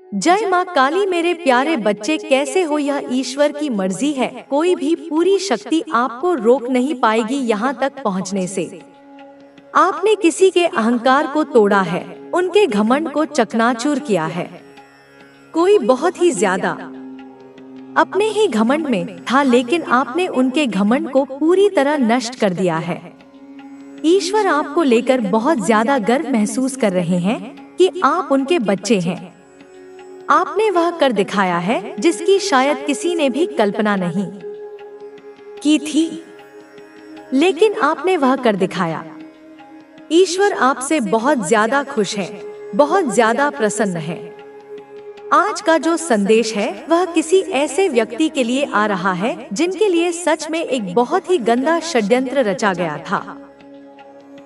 जय माँ काली। मेरे प्यारे बच्चे कैसे हो? यह ईश्वर की मर्जी है, कोई भी पूरी शक्ति आपको रोक नहीं पाएगी यहाँ तक पहुँचने से। आपने किसी के अहंकार को तोड़ा है, उनके घमंड को चकनाचूर किया है। कोई बहुत ही ज्यादा अपने ही घमंड में था, लेकिन आपने उनके घमंड को पूरी तरह नष्ट कर दिया है। ईश्वर आपको लेकर बहुत ज्यादा गर्व महसूस कर रहे हैं कि आप उनके बच्चे हैं। आपने वह कर दिखाया है जिसकी शायद किसी ने भी कल्पना नहीं की थी, लेकिन आपने वह कर दिखाया। ईश्वर आपसे बहुत ज्यादा खुश है, बहुत ज्यादा प्रसन्न है। आज का जो संदेश है वह किसी ऐसे व्यक्ति के लिए आ रहा है जिनके लिए सच में एक बहुत ही गंदा षड्यंत्र रचा गया था।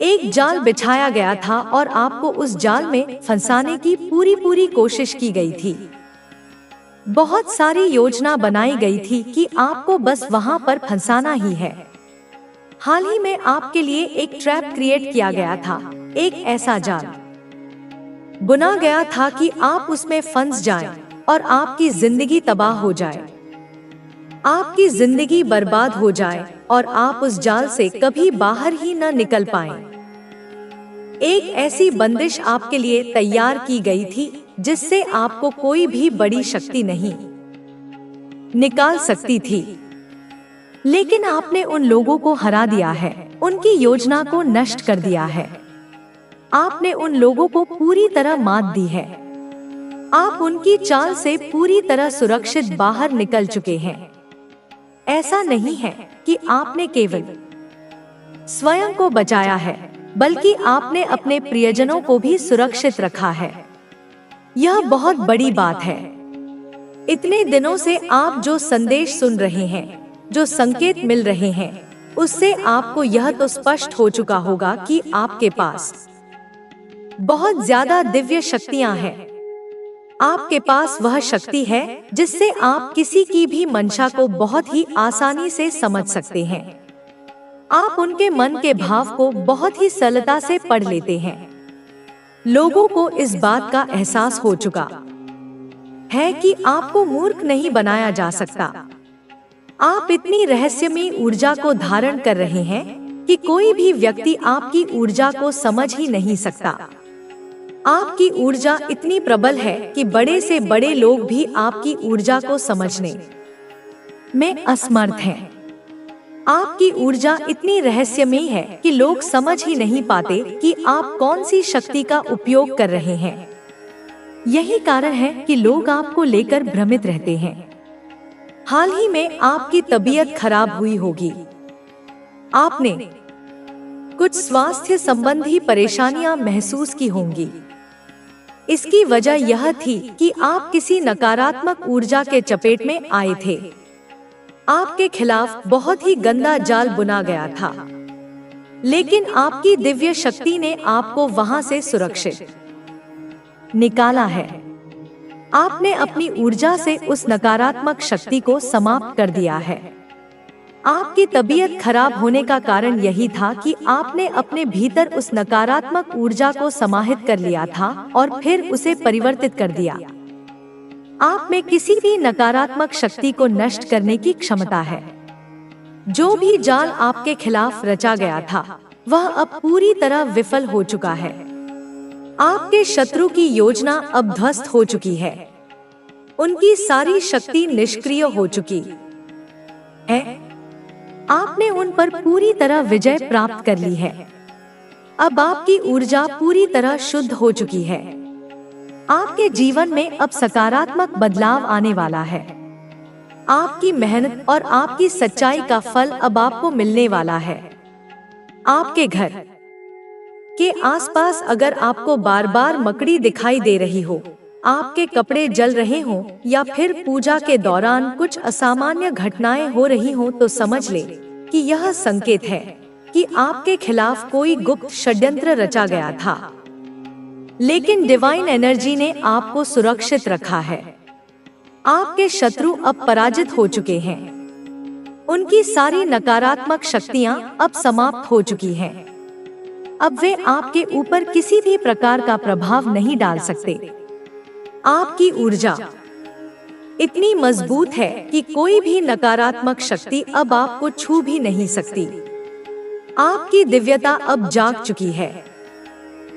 एक जाल बिछाया गया था और आपको उस जाल में फंसाने की पूरी कोशिश की गई थी। बहुत सारी योजना बनाई गई थी कि आपको बस वहां पर फंसाना ही है। हाल ही में आपके लिए एक ट्रैप क्रिएट किया गया था, एक ऐसा जाल बुना गया था कि आप उसमें फंस जाएं और आपकी जिंदगी तबाह हो जाए, आपकी जिंदगी बर्बाद हो जाए और आप उस जाल से कभी बाहर ही न निकल पाएं। एक ऐसी बंदिश आपके लिए तैयार की गई थी जिससे आपको कोई भी बड़ी शक्ति नहीं निकाल सकती थी, लेकिन आपने उन लोगों को हरा दिया है, उनकी योजना को नष्ट कर दिया है। आपने उन लोगों को पूरी तरह मात दी है। आप उनकी चाल से पूरी तरह सुरक्षित बाहर निकल चुके हैं। ऐसा नहीं है कि आपने केवल स्वयं को बचाया है, बल्कि आपने अपने प्रियजनों को भी सुरक्षित रखा है। यह बहुत बड़ी बात है। इतने दिनों से आप जो संदेश सुन रहे हैं, जो संकेत मिल रहे हैं, उससे आपको यह तो स्पष्ट हो चुका होगा कि आपके पास बहुत ज्यादा दिव्य शक्तियां हैं। आपके पास वह शक्ति है जिससे आप किसी की भी मंशा को बहुत ही आसानी से समझ सकते हैं। आप उनके मन के भाव को बहुत ही सरलता से पढ़ लेते हैं। लोगों को इस बात का एहसास हो चुका है कि आपको मूर्ख नहीं बनाया जा सकता। आप इतनी रहस्यमयी ऊर्जा को धारण कर रहे हैं कि कोई भी व्यक्ति आपकी ऊर्जा को समझ ही नहीं सकता। आपकी ऊर्जा इतनी प्रबल है कि बड़े से बड़े लोग भी आपकी ऊर्जा को समझने में असमर्थ हैं। आपकी ऊर्जा इतनी रहस्यमयी है कि लोग समझ ही नहीं पाते कि आप कौन सी शक्ति का उपयोग कर रहे हैं। यही कारण है कि लोग आपको लेकर भ्रमित रहते हैं। हाल ही में आपकी तबीयत खराब हुई होगी। आपने कुछ स्वास्थ्य संबंधी परेशानियां महसूस की होंगी। इसकी वजह यह थी कि आप किसी नकारात्मक ऊर्जा के चपेट में आए थे। आपके खिलाफ बहुत ही गंदा जाल बुना गया था, लेकिन आपकी दिव्य शक्ति ने आपको वहां से सुरक्षित निकाला है। आपने अपनी ऊर्जा से उस नकारात्मक शक्ति को समाप्त कर दिया है। आपकी तबीयत खराब होने का कारण यही था कि आपने अपने भीतर उस नकारात्मक ऊर्जा को समाहित कर लिया था और फिर उसे परिवर्तित कर दिया। आप में किसी भी नकारात्मक शक्ति को नष्ट करने की क्षमता है। जो भी जाल आपके खिलाफ रचा गया था, वह अब पूरी तरह विफल हो चुका है। आपके शत्रु की योजना अब ध्वस्त हो चुकी है। उनकी सारी शक्ति निष्क्रिय हो चुकी है। आपने उन पर पूरी तरह विजय प्राप्त कर ली है। अब आपकी ऊर्जा पूरी तरह शुद्ध हो चुकी है। आपके जीवन में अब सकारात्मक बदलाव आने वाला है। आपकी मेहनत और आपकी सच्चाई का फल अब आपको मिलने वाला है। आपके घर के आसपास अगर आपको बार बार मकड़ी दिखाई दे रही हो, आपके कपड़े जल रहे हों या फिर पूजा के दौरान कुछ असामान्य घटनाएं हो रही हों, तो समझ ले कि यह संकेत है कि आपके खिलाफ कोई गुप्त षड्यंत्र रचा गया था, लेकिन डिवाइन एनर्जी ने आपको सुरक्षित रखा है। आपके शत्रु अब पराजित हो चुके हैं। उनकी सारी नकारात्मक शक्तियां अब समाप्त हो चुकी हैं। अब वे आपके ऊपर किसी भी प्रकार का प्रभाव नहीं डाल सकते। आपकी ऊर्जा इतनी मजबूत है कि कोई भी नकारात्मक शक्ति अब आपको छू भी नहीं सकती। आपकी दिव्यता अब जाग चुकी है।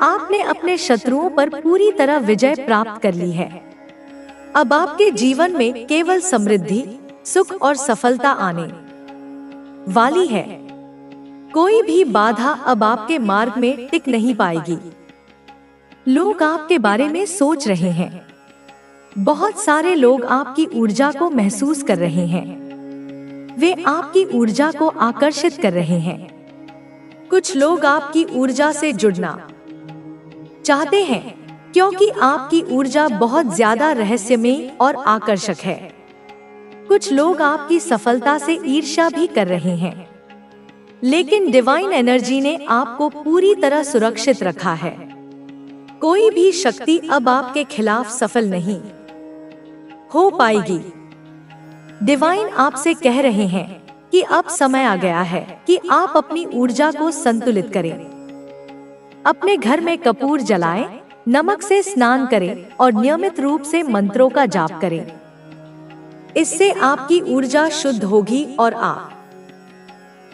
आपने अपने शत्रुओं पर पूरी तरह विजय प्राप्त कर ली है। अब आपके जीवन में केवल समृद्धि, सुख और सफलता आने वाली है। कोई भी बाधा अब आपके मार्ग में टिक नहीं पाएगी। लोग आपके बारे में सोच रहे हैं। बहुत सारे लोग आपकी ऊर्जा को महसूस कर रहे हैं। वे आपकी ऊर्जा को आकर्षित कर रहे हैं। कुछ लोग आपकी ऊर्जा से जुड़ना चाहते हैं क्योंकि आपकी ऊर्जा बहुत ज्यादा रहस्यमयी और आकर्षक है। कुछ लोग आपकी सफलता से ईर्ष्या भी कर रहे हैं, लेकिन डिवाइन एनर्जी ने आपको पूरी तरह सुरक्षित रखा है। कोई भी शक्ति अब आपके खिलाफ सफल नहीं हो पाएगी। डिवाइन आपसे कह रहे हैं कि अब समय आ गया है कि आप अपनी ऊर्जा को संतुलित करें। अपने घर में कपूर जलाएं, नमक से स्नान करें और नियमित रूप से मंत्रों का जाप करें। इससे आपकी ऊर्जा शुद्ध होगी और आप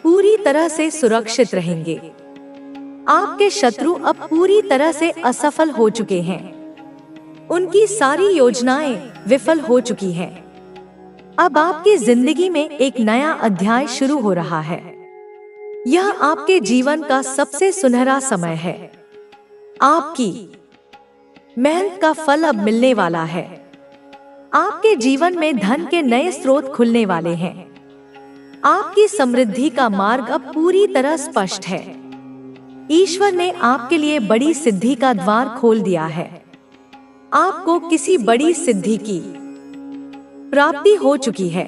पूरी तरह से सुरक्षित रहेंगे। आपके शत्रु अब पूरी तरह से असफल हो चुके हैं। उनकी सारी योजनाएं विफल हो चुकी हैं। अब आपकी जिंदगी में एक नया अध्याय शुरू हो रहा है। यह आपके जीवन का सबसे सुनहरा समय है। आपकी मेहनत का फल अब मिलने वाला है। आपके जीवन में धन के नए स्रोत खुलने वाले हैं। आपकी समृद्धि का मार्ग अब पूरी तरह स्पष्ट है। ईश्वर ने आपके लिए बड़ी सिद्धि का द्वार खोल दिया है। आपको किसी बड़ी सिद्धि की प्राप्ति हो चुकी है।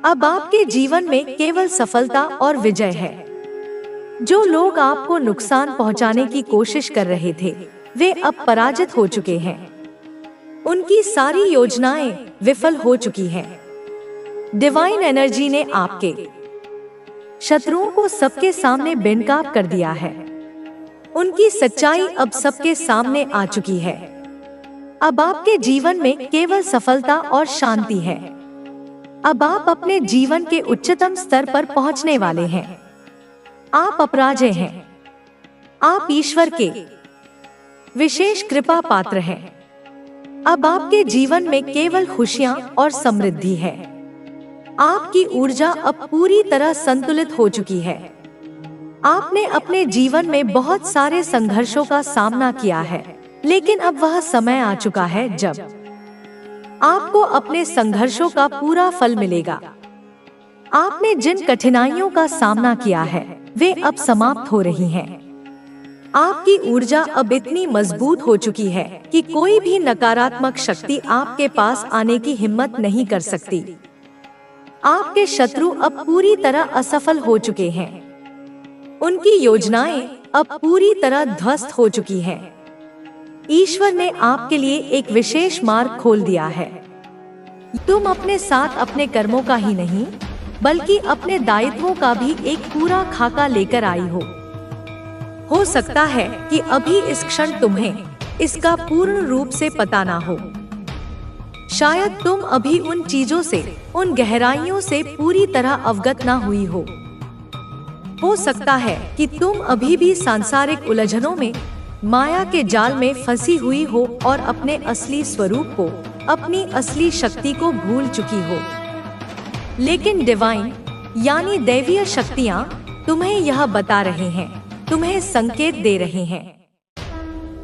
अब आपके जीवन में केवल सफलता और विजय है। जो लोग आपको नुकसान पहुंचाने की कोशिश कर रहे थे, वे अब पराजित हो चुके हैं। उनकी सारी योजनाएं विफल हो चुकी हैं। डिवाइन एनर्जी ने आपके शत्रुओं को सबके सामने बेनकाब कर दिया है। उनकी सच्चाई अब सबके सामने आ चुकी है। अब आपके जीवन में केवल सफलता और शांति है। अब आप अपने जीवन के उच्चतम स्तर पर पहुंचने वाले हैं। आप अपराजय हैं। आप ईश्वर के विशेष कृपा पात्र हैं। अब आपके जीवन में केवल खुशियां और समृद्धि है। आपकी ऊर्जा अब पूरी तरह संतुलित हो चुकी है। आपने अपने जीवन में बहुत सारे संघर्षों का सामना किया है, लेकिन अब वह समय आ चुका है जब आपको अपने संघर्षों का पूरा फल मिलेगा। आपने जिन कठिनाइयों का सामना किया है, वे अब समाप्त हो रही हैं। आपकी ऊर्जा अब इतनी मजबूत हो चुकी है कि कोई भी नकारात्मक शक्ति आपके पास आने की हिम्मत नहीं कर सकती। आपके शत्रु अब पूरी तरह असफल हो चुके हैं। उनकी योजनाएं अब पूरी तरह ध्वस्त हो चुकी हैं। ईश्वर ने आपके लिए एक विशेष मार्ग खोल दिया है। तुम अपने साथ अपने कर्मों का ही नहीं, बल्कि अपने दायित्वों का भी एक पूरा खाका लेकर आई हो सकता है कि अभी इस क्षण तुम्हें इसका पूर्ण रूप से पता ना हो। शायद तुम अभी उन चीजों से, उन गहराइयों से पूरी तरह अवगत ना हुई हो सकता है कि तुम अभी भी सांसारिक उलझनों में, माया के जाल में फंसी हुई हो और अपने असली स्वरूप को, अपनी असली शक्ति को भूल चुकी हो। लेकिन डिवाइन यानी दैवीय शक्तियाँ तुम्हें यह बता रहे हैं, तुम्हें संकेत दे रहे हैं।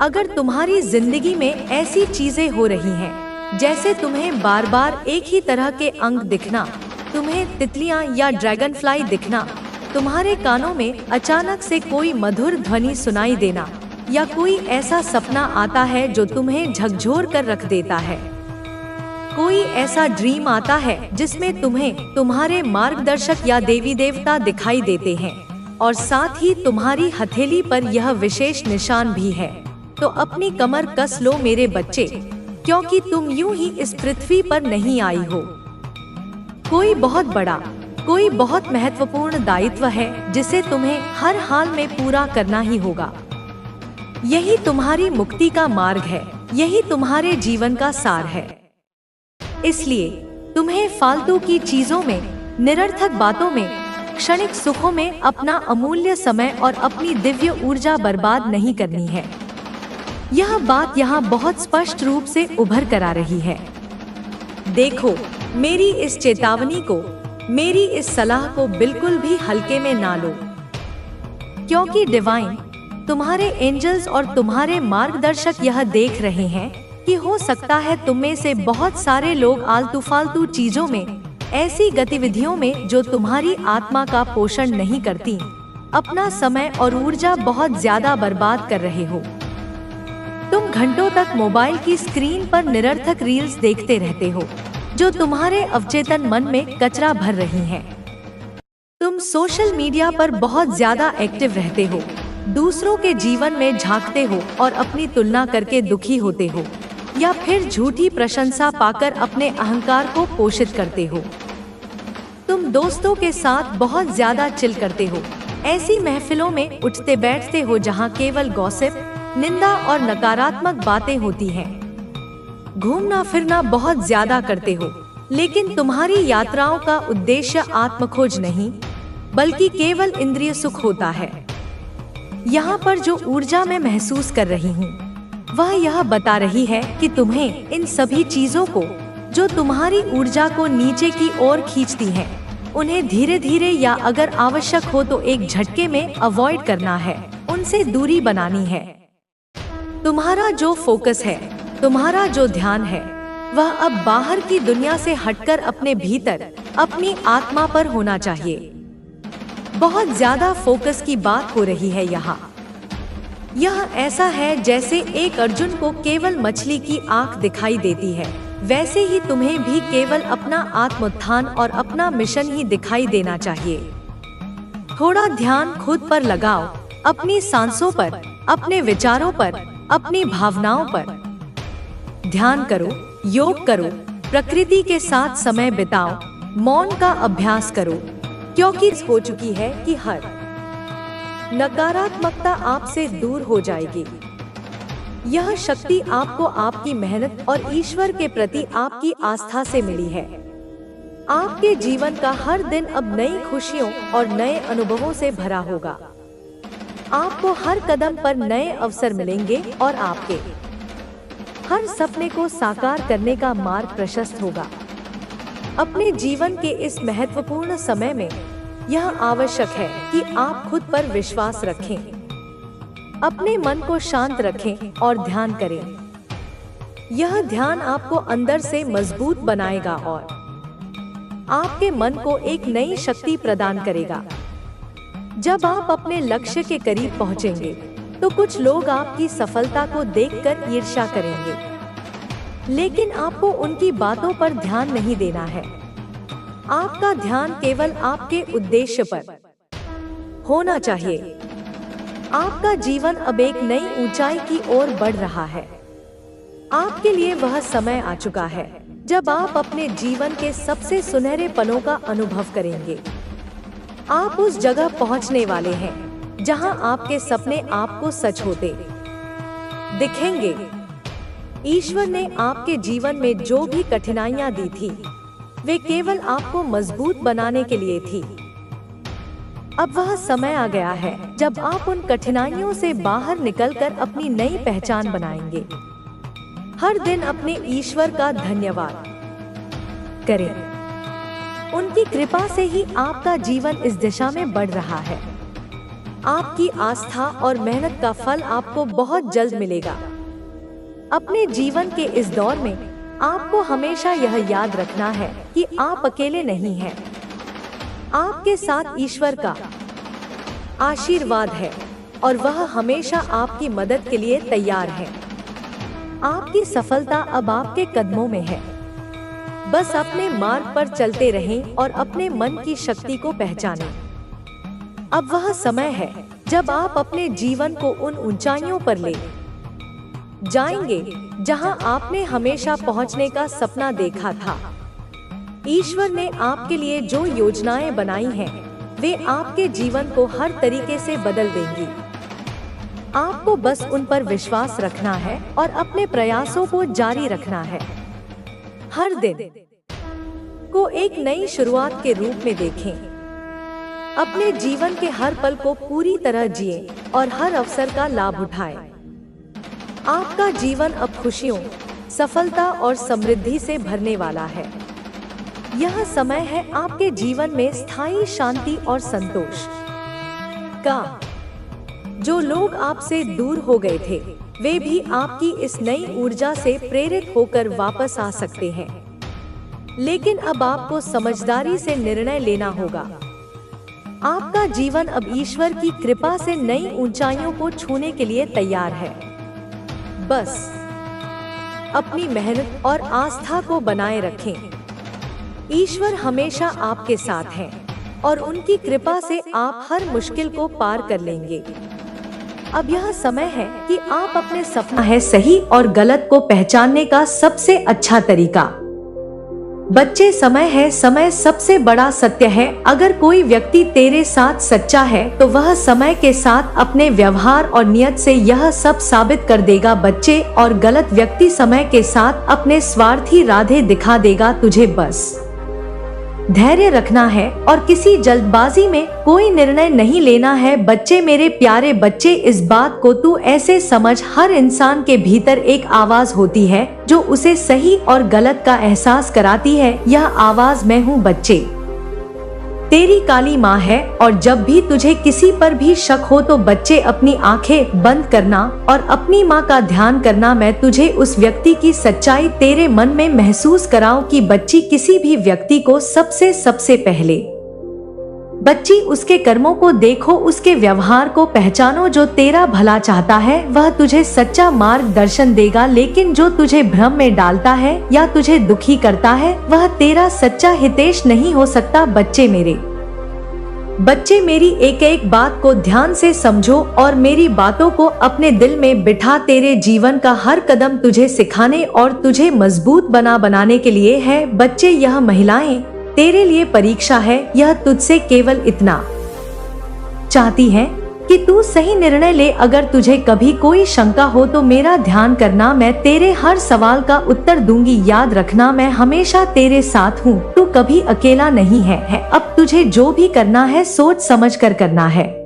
अगर तुम्हारी जिंदगी में ऐसी चीजें हो रही हैं, जैसे तुम्हें बार बार एक ही तरह के अंक दिखना, तुम्हें तितलियां या ड्रैगन फ्लाई दिखना, तुम्हारे कानों में अचानक से कोई मधुर ध्वनि सुनाई देना, या कोई ऐसा सपना आता है जो तुम्हें झकझोर कर रख देता है, कोई ऐसा ड्रीम आता है जिसमें तुम्हें तुम्हारे मार्गदर्शक या देवी देवता दिखाई देते हैं और साथ ही तुम्हारी हथेली पर यह विशेष निशान भी है, तो अपनी कमर कस लो मेरे बच्चे, क्योंकि तुम यूं ही इस पृथ्वी पर नहीं आई हो। कोई बहुत बड़ा, कोई बहुत महत्वपूर्ण दायित्व है जिसे तुम्हें हर हाल में पूरा करना ही होगा। यही तुम्हारी मुक्ति का मार्ग है। यही तुम्हारे जीवन का सार है। इसलिए तुम्हें फालतू की चीजों में, निरर्थक बातों में, क्षणिक सुखों में अपना अमूल्य समय और अपनी दिव्य ऊर्जा बर्बाद नहीं करनी है। यह बात यहाँ बहुत स्पष्ट रूप से उभर कर आ रही है। देखो, मेरी इस चेतावनी को, मेरी इस सलाह को बिल्कुल भी हल्के में ना लो, क्योंकि डिवाइन, तुम्हारे एंजल्स और तुम्हारे मार्गदर्शक यह देख रहे हैं कि हो सकता है तुम में से बहुत सारे लोग आलतू फालतू चीजों में, ऐसी गतिविधियों में जो तुम्हारी आत्मा का पोषण नहीं करती, अपना समय और ऊर्जा बहुत ज्यादा बर्बाद कर रहे हो। तुम घंटों तक मोबाइल की स्क्रीन पर निरर्थक रील्स देखते रहते हो, जो तुम्हारे अवचेतन मन में कचरा भर रही हैं। तुम सोशल मीडिया पर बहुत ज्यादा एक्टिव रहते हो, दूसरों के जीवन में झांकते हो और अपनी तुलना करके दुखी होते हो, या फिर झूठी प्रशंसा पाकर अपने अहंकार को पोषित करते हो। तुम दोस्तों के साथ बहुत ज्यादा चिल करते हो, ऐसी महफिलों में उठते बैठते हो जहां केवल गॉसिप, निंदा और नकारात्मक बातें होती हैं। घूमना फिरना बहुत ज्यादा करते हो, लेकिन तुम्हारी यात्राओं का उद्देश्य आत्मखोज नहीं, बल्कि केवल इंद्रिय सुख होता है। यहाँ पर जो ऊर्जा मैं महसूस कर रही हूँ, वह यह बता रही है कि तुम्हें इन सभी चीजों को, जो तुम्हारी ऊर्जा को नीचे की ओर खींचती हैं, उन्हें धीरे धीरे या अगर आवश्यक हो तो एक झटके में अवॉइड करना है, उनसे दूरी बनानी है। तुम्हारा जो फोकस है, तुम्हारा जो ध्यान है, वह अब बाहर की दुनिया से हटकर अपने भीतर, अपनी आत्मा पर होना चाहिए। बहुत ज्यादा फोकस की बात हो रही है यहाँ। यह ऐसा है जैसे एक अर्जुन को केवल मछली की आंख दिखाई देती है, वैसे ही तुम्हें भी केवल अपना आत्मोत्थान और अपना मिशन ही दिखाई देना चाहिए। थोड़ा ध्यान खुद पर लगाओ, अपनी सांसों पर, अपने विचारों पर, अपनी भावनाओं पर ध्यान करो, योग करो, प्रकृति के साथ समय बिताओ, मौन का अभ्यास करो, क्योंकि हो चुकी है कि हर नकारात्मकता आपसे दूर हो जाएगी। यह शक्ति आपको आपकी मेहनत और ईश्वर के प्रति आपकी आस्था से मिली है। आपके जीवन का हर दिन अब नई खुशियों और नए अनुभवों से भरा होगा। आपको हर कदम पर नए अवसर मिलेंगे और आपके हर सपने को साकार करने का मार्ग प्रशस्त होगा। अपने जीवन के इस महत्वपूर्ण समय में यह आवश्यक है कि आप खुद पर विश्वास रखें, अपने मन को शांत रखें और ध्यान करें। यह ध्यान आपको अंदर से मजबूत बनाएगा और आपके मन को एक नई शक्ति प्रदान करेगा। जब आप अपने लक्ष्य के करीब पहुंचेंगे, तो कुछ लोग आपकी सफलता को देखकर ईर्ष्या करेंगे, लेकिन आपको उनकी बातों पर ध्यान नहीं देना है। आपका ध्यान केवल आपके उद्देश्य पर होना चाहिए। आपका जीवन अब एक नई ऊंचाई की ओर बढ़ रहा है। आपके लिए वह समय आ चुका है जब आप अपने जीवन के सबसे सुनहरे पलों का अनुभव करेंगे। आप उस जगह पहुंचने वाले हैं जहां आपके सपने आपको सच होते दिखेंगे। ईश्वर ने आपके जीवन में जो भी कठिनाइयां दी थी, वे केवल आपको मजबूत बनाने के लिए थी। अब वह समय आ गया है जब आप उन कठिनाइयों से बाहर निकलकर अपनी नई पहचान बनाएंगे। हर दिन अपने ईश्वर का धन्यवाद करें। उनकी कृपा से ही आपका जीवन इस दिशा में बढ़ रहा है। आपकी आस्था और मेहनत का फल आपको बहुत जल्द मिलेगा। अपने जीवन के इस दौर में आपको हमेशा यह याद रखना है कि आप अकेले नहीं हैं। आपके साथ ईश्वर का आशीर्वाद है और वह हमेशा आपकी मदद के लिए तैयार है। आपकी सफलता अब आपके कदमों में है। बस अपने मार्ग पर चलते रहें और अपने मन की शक्ति को पहचानें। अब वह समय है जब आप अपने जीवन को उन ऊंचाइयों पर ले जाएंगे जहां आपने हमेशा पहुंचने का सपना देखा था। ईश्वर ने आपके लिए जो योजनाएं बनाई हैं, वे आपके जीवन को हर तरीके से बदल देंगी। आपको बस उन पर विश्वास रखना है और अपने प्रयासों को जारी रखना है। हर दिन को एक नई शुरुआत के रूप में देखें। अपने जीवन के हर पल को पूरी तरह जिए और हर अवसर का लाभ उठाएं। आपका जीवन अब खुशियों, सफलता और समृद्धि से भरने वाला है। यह समय है आपके जीवन में स्थायी शांति और संतोष का। जो लोग आपसे दूर हो गए थे, वे भी आपकी इस नई ऊर्जा से प्रेरित होकर वापस आ सकते हैं। लेकिन अब आपको समझदारी से निर्णय लेना होगा। आपका जीवन अब ईश्वर की कृपा से नई ऊंचाइयों को छूने के लिए तैयार है। बस अपनी मेहनत और आस्था को बनाए रखें। ईश्वर हमेशा आपके साथ हैं और उनकी कृपा से आप हर मुश्किल को पार कर लेंगे। अब यह समय है कि आप अपने सपना है सही और गलत को पहचानने का सबसे अच्छा तरीका। बच्चे, समय सबसे बड़ा सत्य है। अगर कोई व्यक्ति तेरे साथ सच्चा है तो वह समय के साथ अपने व्यवहार और नियत से यह सब साबित कर देगा। बच्चे, और गलत व्यक्ति समय के साथ अपने स्वार्थी राधे दिखा देगा। तुझे बस धैर्य रखना है और किसी जल्दबाजी में कोई निर्णय नहीं लेना है। बच्चे, मेरे प्यारे बच्चे, इस बात को तू ऐसे समझ, हर इंसान के भीतर एक आवाज होती है जो उसे सही और गलत का एहसास कराती है। यह आवाज मैं हूँ बच्चे, तेरी काली माँ है। और जब भी तुझे किसी पर भी शक हो तो बच्चे अपनी आंखें बंद करना और अपनी माँ का ध्यान करना। मैं तुझे उस व्यक्ति की सच्चाई तेरे मन में महसूस कराऊं कि बच्ची, किसी भी व्यक्ति को सबसे पहले बच्ची उसके कर्मों को देखो, उसके व्यवहार को पहचानो। जो तेरा भला चाहता है वह तुझे सच्चा मार्गदर्शन देगा, लेकिन जो तुझे भ्रम में डालता है या तुझे दुखी करता है वह तेरा सच्चा हितैषी नहीं हो सकता। बच्चे, मेरे बच्चे, मेरी एक एक बात को ध्यान से समझो और मेरी बातों को अपने दिल में बिठा। तेरे जीवन का हर कदम तुझे सिखाने और तुझे मजबूत बनाने के लिए है। बच्चे, यह महिलाएं तेरे लिए परीक्षा है। यह तुझसे केवल इतना चाहती है कि तू सही निर्णय ले। अगर तुझे कभी कोई शंका हो तो मेरा ध्यान करना, मैं तेरे हर सवाल का उत्तर दूंगी। याद रखना, मैं हमेशा तेरे साथ हूँ, तू कभी अकेला नहीं है। अब तुझे जो भी करना है सोच समझ कर करना है।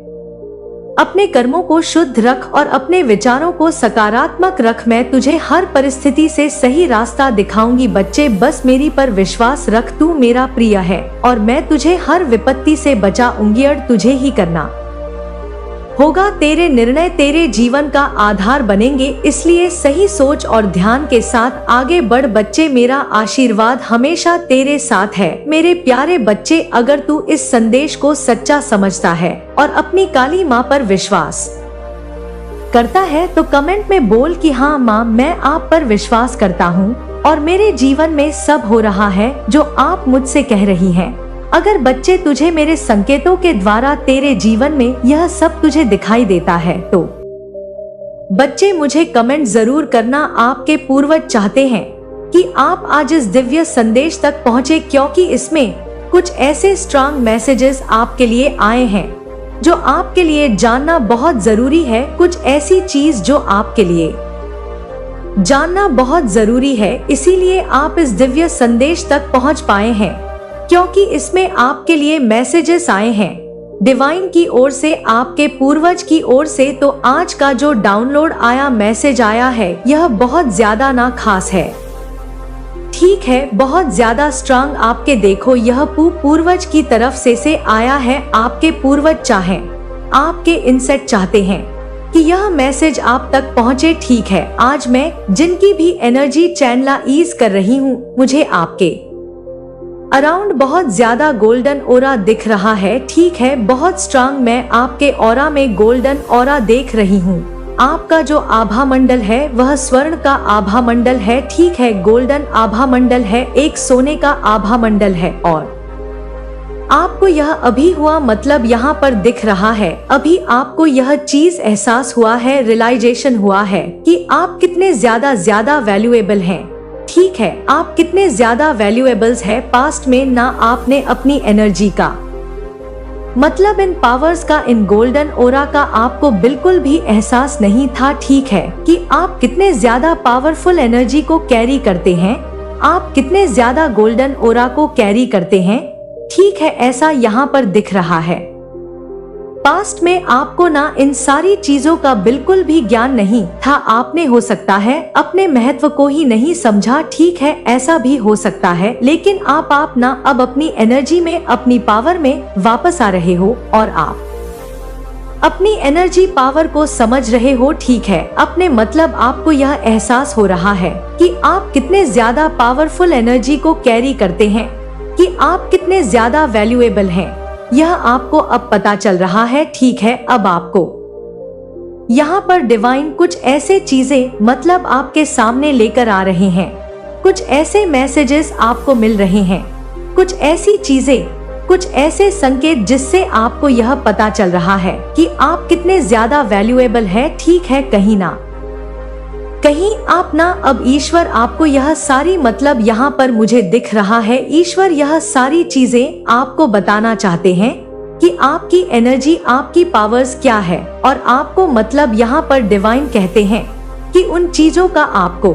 अपने कर्मों को शुद्ध रख और अपने विचारों को सकारात्मक रख। मैं तुझे हर परिस्थिति से सही रास्ता दिखाऊंगी। बच्चे, बस मेरी पर विश्वास रख, तू मेरा प्रिय है और मैं तुझे हर विपत्ति से बचाऊंगी। और तुझे ही करना होगा। तेरे निर्णय तेरे जीवन का आधार बनेंगे, इसलिए सही सोच और ध्यान के साथ आगे बढ़। बच्चे, मेरा आशीर्वाद हमेशा तेरे साथ है। मेरे प्यारे बच्चे, अगर तू इस संदेश को सच्चा समझता है और अपनी काली माँ पर विश्वास करता है तो कमेंट में बोल कि हाँ माँ, मैं आप पर विश्वास करता हूँ और मेरे जीवन में सब हो रहा है जो आप मुझसे कह रही हैं। अगर बच्चे तुझे मेरे संकेतों के द्वारा तेरे जीवन में यह सब तुझे दिखाई देता है तो बच्चे मुझे कमेंट जरूर करना। आपके पूर्वज चाहते हैं कि आप आज इस दिव्य संदेश तक पहुँचे, क्योंकि इसमें कुछ ऐसे स्ट्रांग मैसेजेस आपके लिए आए हैं जो आपके लिए जानना बहुत जरूरी है। कुछ ऐसी चीज जो आपके लिए जानना बहुत जरूरी है, इसीलिए आप इस दिव्य संदेश तक पहुँच पाए हैं, क्योंकि इसमें आपके लिए मैसेजेस आए हैं डिवाइन की ओर से, आपके पूर्वज की ओर से। तो आज का जो डाउनलोड आया मैसेज आया है यह बहुत ज्यादा ना खास है, ठीक है, बहुत ज्यादा स्ट्रांग। आपके देखो, यह पूर्वज की तरफ से आया है। आपके पूर्वज चाहें, आपके इनसेट चाहते हैं कि यह मैसेज आप तक पहुंचे, ठीक है। आज मैं जिनकी भी एनर्जी चैनलाइज कर रही हूँ, मुझे आपके अराउंड बहुत ज्यादा गोल्डन ओरा दिख रहा है, ठीक है, बहुत स्ट्रांग। मैं आपके ऑरा में गोल्डन ओरा देख रही हूँ। आपका जो आभा मंडल है वह स्वर्ण का आभा मंडल है, ठीक है, गोल्डन आभा मंडल है, एक सोने का आभा मंडल है। और आपको यह अभी हुआ, मतलब यहाँ पर दिख रहा है, अभी आपको यह चीज एहसास हुआ है, रियलाइजेशन हुआ है कि आप कितने ज्यादा वैल्यूएबल हैं। ठीक है, आप कितने ज्यादा वैल्यूएबल्स है। पास्ट में ना आपने अपनी एनर्जी का मतलब इन पावर्स का, इन गोल्डन ओरा का आपको बिल्कुल भी एहसास नहीं था। ठीक है कि आप कितने ज्यादा पावरफुल एनर्जी को कैरी करते हैं, आप कितने ज्यादा गोल्डन ओरा को कैरी करते हैं। ठीक है, ऐसा यहाँ पर दिख रहा है। पास्ट में आपको ना इन सारी चीजों का बिल्कुल भी ज्ञान नहीं था। आपने हो सकता है अपने महत्व को ही नहीं समझा। ठीक है, ऐसा भी हो सकता है, लेकिन आप ना अब अपनी एनर्जी में, अपनी पावर में वापस आ रहे हो और आप अपनी एनर्जी पावर को समझ रहे हो। ठीक है, अपने मतलब आपको यह एहसास हो रहा है कि आप कितने ज्यादा पावरफुल एनर्जी को कैरी करते हैं, कि आप कितने ज्यादा वैल्यूएबल हैं। यह आपको अब पता चल रहा है। ठीक है, अब आपको यहाँ पर डिवाइन कुछ ऐसे चीजें मतलब आपके सामने लेकर आ रहे हैं, कुछ ऐसे मैसेजेस आपको मिल रहे हैं, कुछ ऐसी चीजें, कुछ ऐसे संकेत जिससे आपको यह पता चल रहा है कि आप कितने ज्यादा वैल्यूएबल है। ठीक है, कहीं ना कहीं आप ना अब ईश्वर आपको यह सारी मतलब यहाँ पर मुझे दिख रहा है, ईश्वर यह सारी चीजें आपको बताना चाहते हैं कि आपकी एनर्जी, आपकी पावर्स क्या है। और आपको मतलब यहाँ पर डिवाइन कहते हैं कि उन चीजों का आपको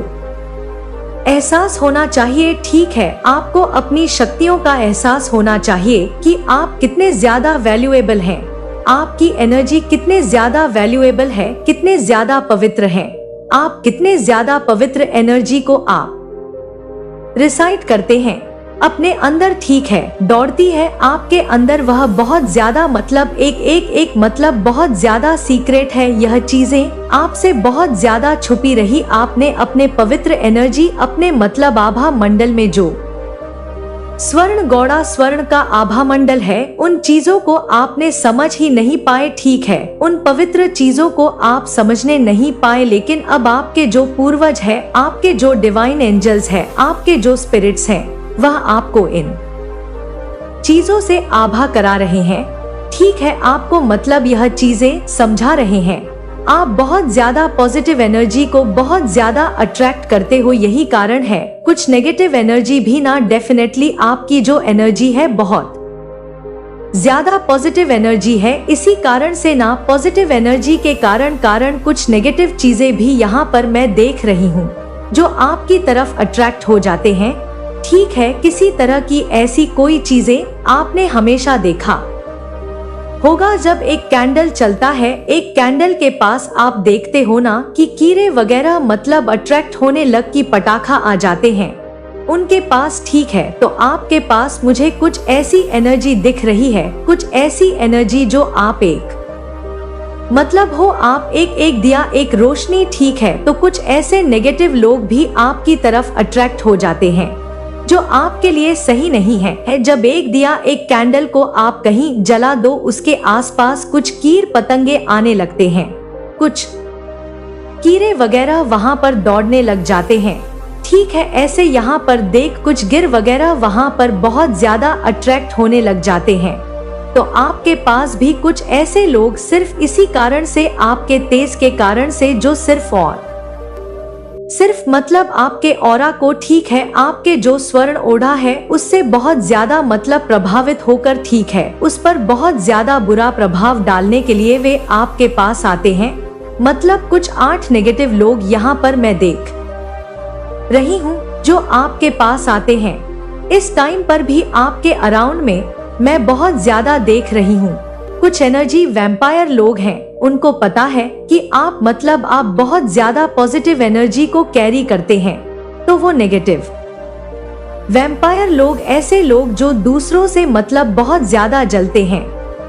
एहसास होना चाहिए। ठीक है, आपको अपनी शक्तियों का एहसास होना चाहिए कि आप कितने ज्यादा वैल्यूएबल हैं, आपकी एनर्जी कितने ज्यादा वैल्यूएबल है, कितने ज्यादा पवित्र है, आप कितने ज्यादा पवित्र एनर्जी को आप रिसाइट करते हैं अपने अंदर। ठीक है, दौड़ती है आपके अंदर वह बहुत ज्यादा मतलब एक मतलब बहुत ज्यादा सीक्रेट है। यह चीजें आपसे बहुत ज्यादा छुपी रही। आपने अपने पवित्र एनर्जी, अपने मतलब आभा मंडल में जो स्वर्ण गौड़ा स्वर्ण का आभा मंडल है, उन चीजों को आपने समझ ही नहीं पाए। ठीक है, उन पवित्र चीजों को आप समझने नहीं पाए, लेकिन अब आपके जो पूर्वज है, आपके जो डिवाइन एंजल्स है, आपके जो स्पिरिट्स हैं, वह आपको इन चीजों से आभा करा रहे हैं। ठीक है, आपको मतलब यह चीजें समझा रहे हैं। आप बहुत ज्यादा पॉजिटिव एनर्जी को बहुत ज्यादा अट्रैक्ट करते हो, यही कारण है। कुछ नेगेटिव एनर्जी भी ना, डेफिनेटली आपकी जो एनर्जी है बहुत ज्यादा पॉजिटिव एनर्जी है। इसी कारण से ना पॉजिटिव एनर्जी के कारण कुछ नेगेटिव चीजें भी यहाँ पर मैं देख रही हूँ जो आपकी तरफ अट्रैक्ट हो जाते हैं। ठीक है, किसी तरह की ऐसी कोई चीजें आपने हमेशा देखा होगा जब एक कैंडल चलता है, एक कैंडल के पास आप देखते हो ना कि कीड़े वगैरह मतलब अट्रैक्ट होने लग की पटाखा आ जाते हैं उनके पास। ठीक है, तो आपके पास मुझे कुछ ऐसी एनर्जी दिख रही है, कुछ ऐसी एनर्जी जो आप एक मतलब हो, आप एक दिया, एक रोशनी। ठीक है, तो कुछ ऐसे नेगेटिव लोग भी आपकी तरफ अट्रैक्ट हो जाते हैं जो आपके लिए सही नहीं है। जब एक दिया, एक कैंडल को आप कहीं जला दो, उसके आसपास कुछ कीड़ पतंगे आने लगते हैं, कुछ कीड़े वगैरह वहां पर दौड़ने लग जाते हैं। ठीक है, ऐसे यहाँ पर देख कुछ गिर वगैरह वहां पर बहुत ज्यादा अट्रैक्ट होने लग जाते हैं। तो आपके पास भी कुछ ऐसे लोग सिर्फ इसी कारण से, आपके तेज के कारण से, जो सिर्फ मतलब आपके ऑरा को, ठीक है, आपके जो स्वर्ण ओढ़ा है उससे बहुत ज्यादा मतलब प्रभावित होकर, ठीक है, उस पर बहुत ज्यादा बुरा प्रभाव डालने के लिए वे आपके पास आते हैं। मतलब कुछ 8 नेगेटिव लोग यहाँ पर मैं देख रही हूँ जो आपके पास आते हैं। इस टाइम पर भी आपके अराउंड में मैं बहुत ज्यादा देख रही हूँ कुछ एनर्जी वैम्पायर लोग हैं। उनको पता है कि आप मतलब आप बहुत ज्यादा पॉजिटिव एनर्जी को कैरी करते हैं, तो वो नेगेटिव वैम्पायर लोग, ऐसे लोग जो दूसरों से मतलब बहुत ज्यादा जलते हैं,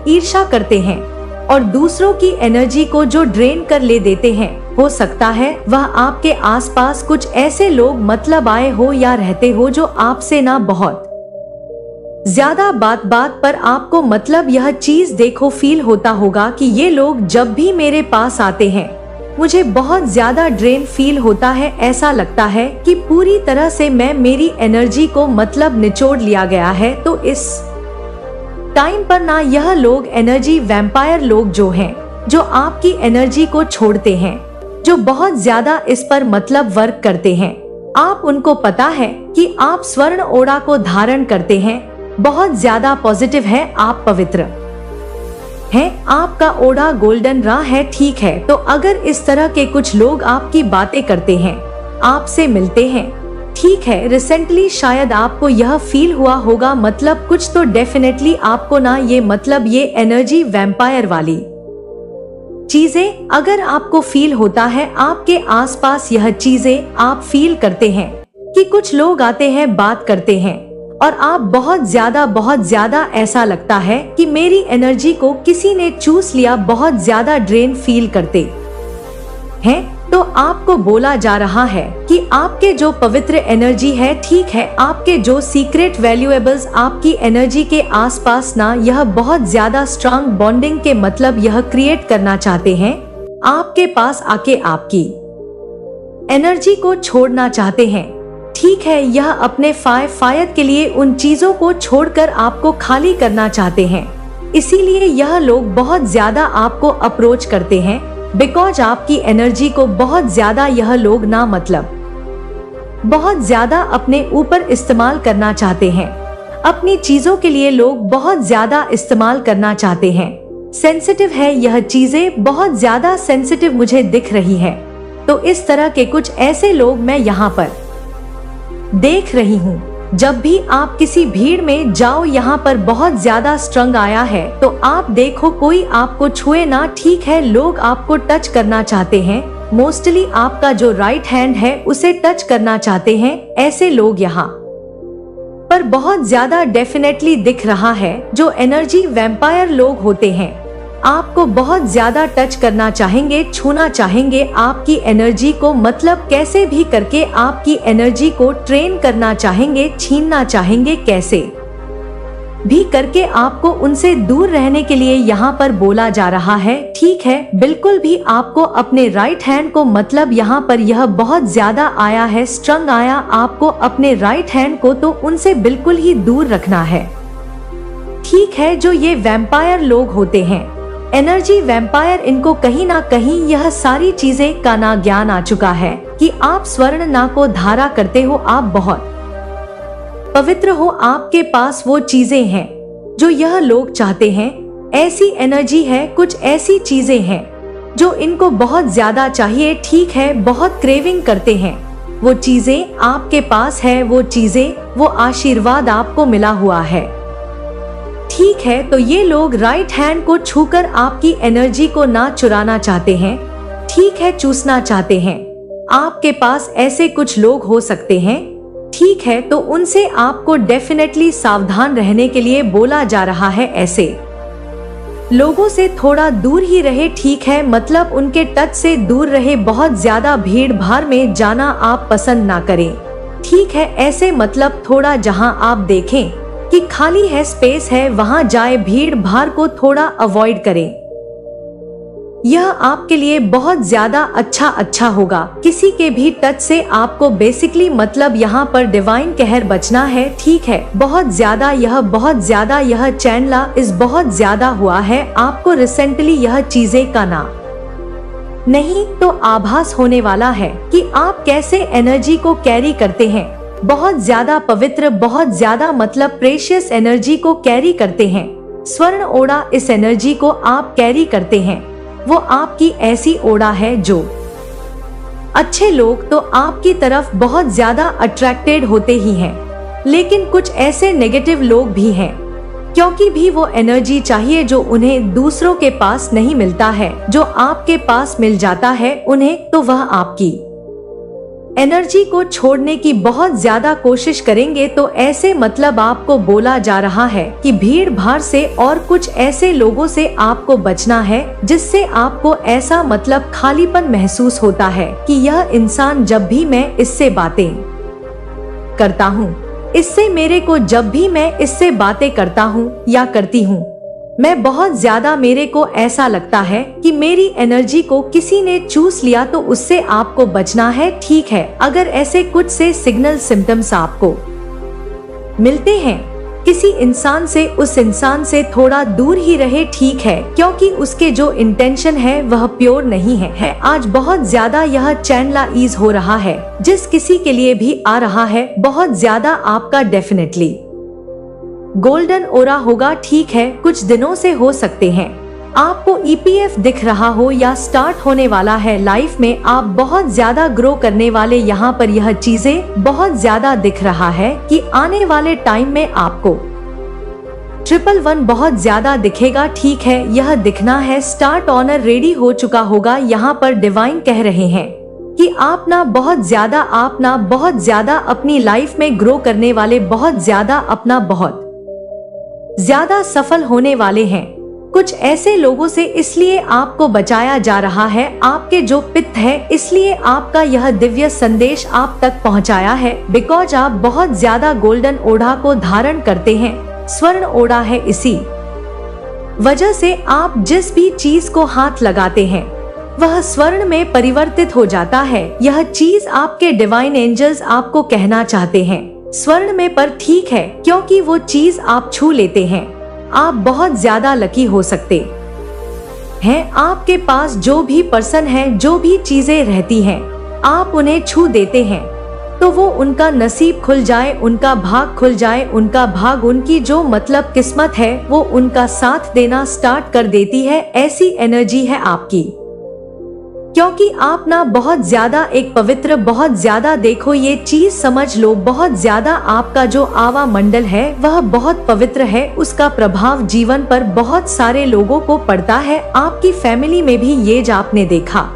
ईर्ष्या करते हैं और दूसरों की एनर्जी को जो ड्रेन कर ले देते हैं। हो सकता है वह आपके आसपास कुछ ऐसे लोग मतलब आए हो या रहते हो जो आपसे ना बहुत ज्यादा बात पर आपको मतलब यह चीज देखो फील होता होगा कि ये लोग जब भी मेरे पास आते हैं मुझे बहुत ज्यादा ड्रेन फील होता है। ऐसा लगता है कि पूरी तरह से मेरी एनर्जी को मतलब निचोड़ लिया गया है। तो इस टाइम पर ना यह लोग एनर्जी वैम्पायर लोग जो हैं, जो आपकी एनर्जी को छोड़ते हैं, जो बहुत ज्यादा इस पर मतलब वर्क करते हैं। आप उनको पता है कि आप स्वर्ण ओड़ा को धारण करते हैं, बहुत ज्यादा पॉजिटिव है, आप पवित्र है, आपका ओड़ा गोल्डन रहा है, ठीक है। तो अगर इस तरह के कुछ लोग आपकी बातें करते हैं, आपसे मिलते हैं, ठीक है, रिसेंटली शायद आपको यह फील हुआ होगा, मतलब कुछ तो डेफिनेटली आपको ना, ये मतलब ये एनर्जी वैम्पायर वाली चीजें अगर आपको फील होता है, आपके आसपास यह चीजें आप फील करते हैं कि कुछ लोग आते हैं, बात करते हैं और आप बहुत ज्यादा ऐसा लगता है कि मेरी एनर्जी को किसी ने चूस लिया, बहुत ज्यादा ड्रेन फील करते हैं। तो आपको बोला जा रहा है कि आपके जो पवित्र एनर्जी है, ठीक है, आपके जो सीक्रेट वैल्यूएबल्स आपकी एनर्जी के आसपास ना, यह बहुत ज्यादा स्ट्रांग बॉन्डिंग के मतलब यह क्रिएट करना चाहते हैं, आपके पास आके आपकी एनर्जी को छोड़ना चाहते हैं, ठीक है, यह अपने फायद के लिए उन चीजों को छोड़कर आपको खाली करना चाहते हैं। इसीलिए यह लोग बहुत ज्यादा आपको अप्रोच करते हैं, बिकॉज आपकी एनर्जी को बहुत ज्यादा यह लोग ना, मतलब बहुत ज्यादा अपने ऊपर इस्तेमाल करना चाहते हैं। अपनी चीजों के लिए लोग बहुत ज्यादा इस्तेमाल करना चाहते हैं। सेंसिटिव है, यह चीजें बहुत ज्यादा सेंसिटिव मुझे दिख रही है। तो इस तरह के कुछ ऐसे लोग मैं यहाँ पर देख रही हूँ। जब भी आप किसी भीड़ में जाओ, यहाँ पर बहुत ज्यादा स्ट्रंग आया है, तो आप देखो कोई आपको छुए ना, ठीक है, लोग आपको टच करना चाहते हैं, मोस्टली आपका जो राइट हैंड है उसे टच करना चाहते हैं। ऐसे लोग यहाँ पर बहुत ज्यादा डेफिनेटली दिख रहा है। जो एनर्जी वैम्पायर लोग होते हैं, आपको बहुत ज्यादा टच करना चाहेंगे, छूना चाहेंगे आपकी एनर्जी को, मतलब कैसे भी करके आपकी एनर्जी को ट्रेन करना चाहेंगे, छीनना चाहेंगे, कैसे भी करके आपको उनसे दूर रहने के लिए यहाँ पर बोला जा रहा है, ठीक है। बिल्कुल भी आपको अपने राइट हैंड को, मतलब यहाँ पर यह बहुत ज्यादा आया है, स्ट्रंग आया, आपको अपने राइट हैंड को तो उनसे बिल्कुल ही दूर रखना है, ठीक है। जो ये वैम्पायर लोग होते हैं, एनर्जी वैम्पायर, इनको कहीं ना कहीं यह सारी चीजें का ना ज्ञान आ चुका है कि आप स्वर्ण ना को धारा करते हो, आप बहुत पवित्र हो, आपके पास वो चीजें हैं जो यह लोग चाहते हैं। ऐसी एनर्जी है, कुछ ऐसी चीजें हैं जो इनको बहुत ज्यादा चाहिए, ठीक है, बहुत क्रेविंग करते हैं। वो चीजें आपके पास है, वो चीजें, वो आशीर्वाद आपको मिला हुआ है, ठीक है। तो ये लोग राइट हैंड को छूकर आपकी एनर्जी को ना चुराना चाहते हैं, ठीक है, चूसना चाहते हैं। आपके पास ऐसे कुछ लोग हो सकते हैं, ठीक है। तो उनसे आपको डेफिनेटली सावधान रहने के लिए बोला जा रहा है। ऐसे लोगों से थोड़ा दूर ही रहे, ठीक है, मतलब उनके टच से दूर रहे, बहुत ज्यादा भीड़ भाड़ में जाना आप पसंद ना करें, ठीक है। ऐसे मतलब थोड़ा जहां आप देखें कि खाली है, स्पेस है, वहां जाए, भीड़ भाड़ को थोड़ा अवॉइड करें। यह आपके लिए बहुत ज्यादा अच्छा होगा। किसी के भी टच से आपको बेसिकली, मतलब यहाँ पर डिवाइन कहर बचना है, ठीक है। बहुत ज्यादा यह चैनला इस बहुत ज्यादा हुआ है, आपको रिसेंटली यह चीजें का ना नहीं तो आभास होने वाला है कि आप कैसे एनर्जी को कैरी करते हैं। बहुत ज्यादा पवित्र, बहुत ज्यादा मतलब प्रेशियस एनर्जी को कैरी करते हैं। स्वर्ण ओड़ा, इस एनर्जी को आप कैरी करते हैं। वो आपकी ऐसी ओड़ा है जो अच्छे लोग तो आपकी तरफ बहुत ज्यादा अट्रैक्टेड होते ही हैं, लेकिन कुछ ऐसे नेगेटिव लोग भी हैं, क्योंकि भी वो एनर्जी चाहिए जो उन्हें दूसरों के पास नहीं मिलता है, जो आपके पास मिल जाता है उन्हें, तो वह आपकी एनर्जी को छोड़ने की बहुत ज्यादा कोशिश करेंगे। तो ऐसे मतलब आपको बोला जा रहा है कि भीड़ भाड़ से और कुछ ऐसे लोगों से आपको बचना है, जिससे आपको ऐसा मतलब खालीपन महसूस होता है कि यह इंसान, जब भी मैं इससे बातें करता हूँ, इससे मेरे को, जब भी मैं इससे बातें करता हूँ या करती हूँ, मैं बहुत ज्यादा, मेरे को ऐसा लगता है कि मेरी एनर्जी को किसी ने चूस लिया, तो उससे आपको बचना है, ठीक है। अगर ऐसे कुछ से सिग्नल सिम्टम्स आपको मिलते हैं किसी इंसान से, उस इंसान से थोड़ा दूर ही रहे, ठीक है, क्योंकि उसके जो इंटेंशन है वह प्योर नहीं है। आज बहुत ज्यादा यह चैनलाइज हो रहा है, जिस किसी के लिए भी आ रहा है, बहुत ज्यादा आपका डेफिनेटली गोल्डन ओरा होगा, ठीक है। कुछ दिनों से हो सकते हैं आपको ईपीएफ दिख रहा हो या स्टार्ट होने वाला है लाइफ में, आप बहुत ज्यादा ग्रो करने वाले, यहाँ पर यह चीजें बहुत ज्यादा दिख रहा है कि आने वाले टाइम में आपको 111 बहुत ज्यादा दिखेगा। ठीक है, यह दिखना है स्टार्ट ऑनर रेडी हो चुका होगा। यहाँ पर डिवाइन कह रहे हैं कि आप ना बहुत ज्यादा अपनी लाइफ में ग्रो करने वाले, बहुत ज्यादा सफल होने वाले हैं। कुछ ऐसे लोगों से इसलिए आपको बचाया जा रहा है, आपके जो पित्त है, इसलिए आपका यह दिव्य संदेश आप तक पहुंचाया है। बिकॉज आप बहुत ज्यादा गोल्डन ओढ़ा को धारण करते हैं, स्वर्ण ओढ़ा है, इसी वजह से आप जिस भी चीज को हाथ लगाते हैं वह स्वर्ण में परिवर्तित हो जाता है। यह चीज आपके डिवाइन एंजल्स आपको कहना चाहते हैं स्वर्ण में, पर ठीक है, क्योंकि वो चीज आप छू लेते हैं, आप बहुत ज्यादा लकी हो सकते हैं। आपके पास जो भी पर्सन है, जो भी चीजें रहती हैं, आप उन्हें छू देते हैं तो वो उनका नसीब खुल जाए, उनका भाग खुल जाए, उनका भाग, उनकी जो मतलब किस्मत है वो उनका साथ देना स्टार्ट कर देती है। ऐसी एनर्जी है आपकी, क्योंकि आप ना बहुत ज्यादा एक पवित्र, बहुत ज्यादा, देखो ये चीज समझ लो, बहुत ज्यादा आपका जो आवा मंडल है वह बहुत पवित्र है। उसका प्रभाव जीवन पर बहुत सारे लोगों को पड़ता है। आपकी फैमिली में भी ये आपने देखा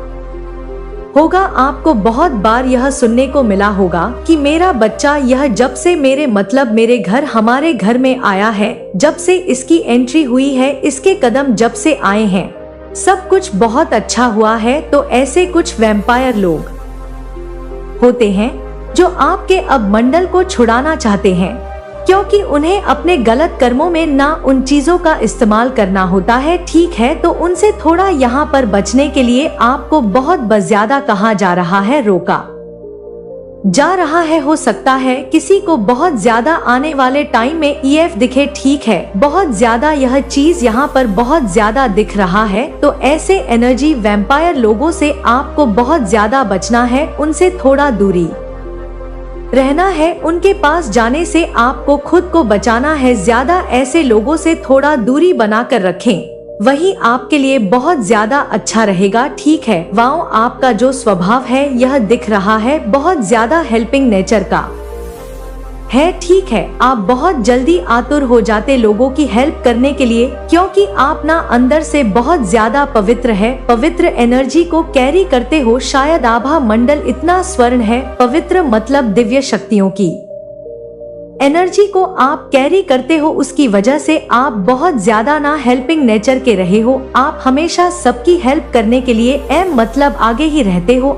होगा, आपको बहुत बार यह सुनने को मिला होगा कि मेरा बच्चा यह जब से मेरे घर, हमारे घर में आया है, जब से इसकी एंट्री हुई है, इसके कदम जब से आए हैं, सब कुछ बहुत अच्छा हुआ है। तो ऐसे कुछ वैम्पायर लोग होते हैं जो आपके अब मंडल को छुड़ाना चाहते हैं, क्योंकि उन्हें अपने गलत कर्मों में ना उन चीजों का इस्तेमाल करना होता है। ठीक है, तो उनसे थोड़ा यहाँ पर बचने के लिए आपको बहुत ज्यादा कहा जा रहा है, रोका जा रहा है। हो सकता है किसी को बहुत ज्यादा आने वाले टाइम में ईएफ दिखे। ठीक है, बहुत ज्यादा यह चीज यहाँ पर बहुत ज्यादा दिख रहा है। तो ऐसे एनर्जी वैम्पायर लोगों से आपको बहुत ज्यादा बचना है, उनसे थोड़ा दूरी रहना है, उनके पास जाने से आपको खुद को बचाना है। ज्यादा ऐसे लोगों से थोड़ा दूरी बनाकर रखें, वही आपके लिए बहुत ज्यादा अच्छा रहेगा। ठीक है, वाओ, आपका जो स्वभाव है यह दिख रहा है बहुत ज्यादा हेल्पिंग नेचर का है। ठीक है, आप बहुत जल्दी आतुर हो जाते लोगों की हेल्प करने के लिए, क्योंकि आप ना अंदर से बहुत ज्यादा पवित्र है, पवित्र एनर्जी को कैरी करते हो। शायद आभा मंडल इतना स्वर्ण है, पवित्र मतलब दिव्य शक्तियों की एनर्जी को आप कैरी करते हो, उसकी वजह से आप बहुत ज्यादा ना हेल्पिंग नेचर के रहे हो। आप हमेशा सबकी हेल्प करने के लिए मतलब आगे ही रहते हो।